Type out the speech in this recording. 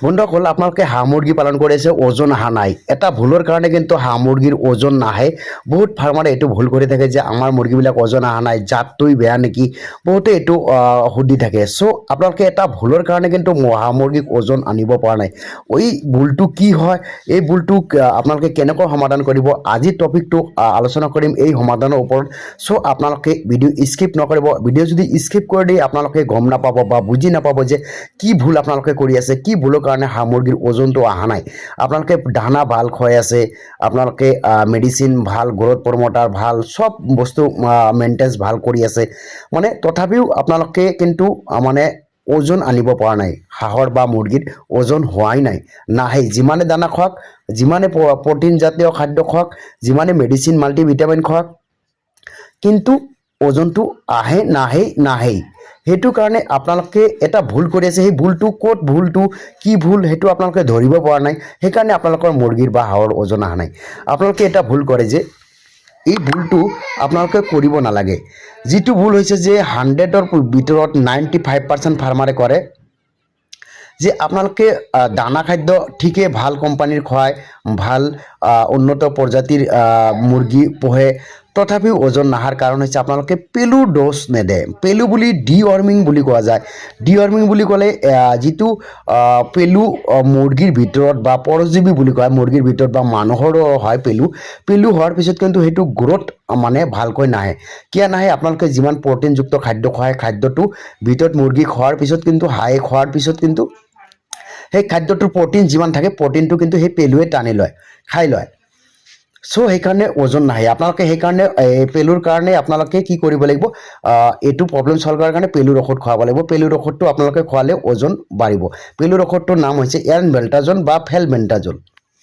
বন্ধুসকল আপোনালোকে হাঁহ মুৰ্গী পালন কৰি আছে ওজন অহা নাই এটা ভুলৰ কাৰণে কিন্তু হাঁহ মুৰ্গীৰ ওজন নাহে বহুত ফাৰ্মাৰে এইটো ভুল কৰি থাকে যে আমাৰ মুৰ্গীবিলাক ওজন অহা নাই জাতটোই বেয়া নেকি বহুতে এইটো সুধি থাকে চ' আপোনালোকে এটা ভুলৰ কাৰণে কিন্তু হাঁহ মুৰ্গীক ওজন আনিব পৰা নাই এই ভুলটো কি হয় এই ভুলটো আপোনালোকে কেনেকৈ সমাধান কৰিব আজি টপিকটো আলোচনা কৰিম এই সমাধানৰ ওপৰত চ' আপোনালোকে ভিডিঅ' স্কিপ নকৰিব ভিডিঅ' যদি স্কিপ কৰি দিয়ে আপোনালোকে গম নাপাব বা বুজি নাপাব যে কি ভুল আপোনালোকে কৰি আছে কি ভুলৰ কাৰণে হাঁহ মুৰ্গীৰ ওজনটো অহা নাই আপোনালোকে দানা ভাল খুৱাই আছে আপোনালোকে মেডিচিন ভাল গ্ৰোথ প্ৰমোটাৰ ভাল সব বস্তু মেইনটেনেন্স ভাল কৰি আছে মানে তথাপিও আপোনালোকে কিন্তু মানে ওজন আনিব পৰা নাই হাঁহৰ বা মুৰ্গীৰ ওজন হোৱাই নাই নাহে যিমানে দানা খুৱাওক যিমানে প্ৰটিন জাতীয় খাদ্য খুৱাওক যিমানে মেডিচিন মাল্টিভিটামিন খুৱাওক কিন্তু ওজনটো নাহেই সেইটো কাৰণে আপোনালোকে এটা ভুল কৰি আছে সেই ভুলটো ক'ত ভুলটো কি ভুল সেইটো আপোনালোকে ধৰিব পৰা নাই সেইকাৰণে আপোনালোকৰ মুৰ্গীৰ বা হাঁহৰ ওজন অহা নাই আপোনালোকে এটা ভুল কৰে যে এই ভুলটো আপোনালোকে কৰিব নালাগে যিটো ভুল হৈছে যে 100ৰ ভিতৰত 95% ফাৰ্মাৰে কৰে যে আপোনালোকে দানা খাদ্য ঠিকে ভাল কোম্পানীৰ খুৱায় ভাল উন্নত প্ৰজাতিৰ মুৰ্গী পোহে তথাপিও ওজন নাহাৰ কাৰণ হৈছে আপোনালোকে পেলুৰ ড'জ নেদে পেলু বুলি ডিৱৰ্মিং বুলি কোৱা যায় ডিৱৰ্মিং বুলি ক'লে যিটো পেলু মুৰ্গীৰ ভিতৰত বা পৰজীৱী বুলি কয় মুৰ্গীৰ ভিতৰত বা মানুহৰো হয় পেলু হোৱাৰ পিছত কিন্তু সেইটো গ্ৰোথ মানে ভালকৈ নাহে কিয় নাহে আপোনালোকে যিমান প্ৰটিনযুক্ত খাদ্য খুৱায় খাদ্যটো ভিতৰত মুৰ্গী খোৱাৰ পিছত কিন্তু হাঁহে খোৱাৰ পিছত কিন্তু সেই খাদ্যটোৰ প্ৰটিন যিমান থাকে প্ৰটিনটো কিন্তু সেই পেলুৱে টানি লয় খাই লয় চ' সেইকাৰণে ওজন নাহে আপোনালোকে সেইকাৰণে পেলুৰ কাৰণে আপোনালোকে কি কৰিব লাগিব এইটো প্ৰব্লেম সলভ কৰাৰ কাৰণে পেলুৰ ঔষধ খুৱাব লাগিব পেলুৰ ঔষধটো আপোনালোকে খোৱালে ওজন বাঢ়িব পেলুৰ ঔষধটোৰ নাম হৈছে এনবেল্টাজল বা ফেলবেণ্টাজল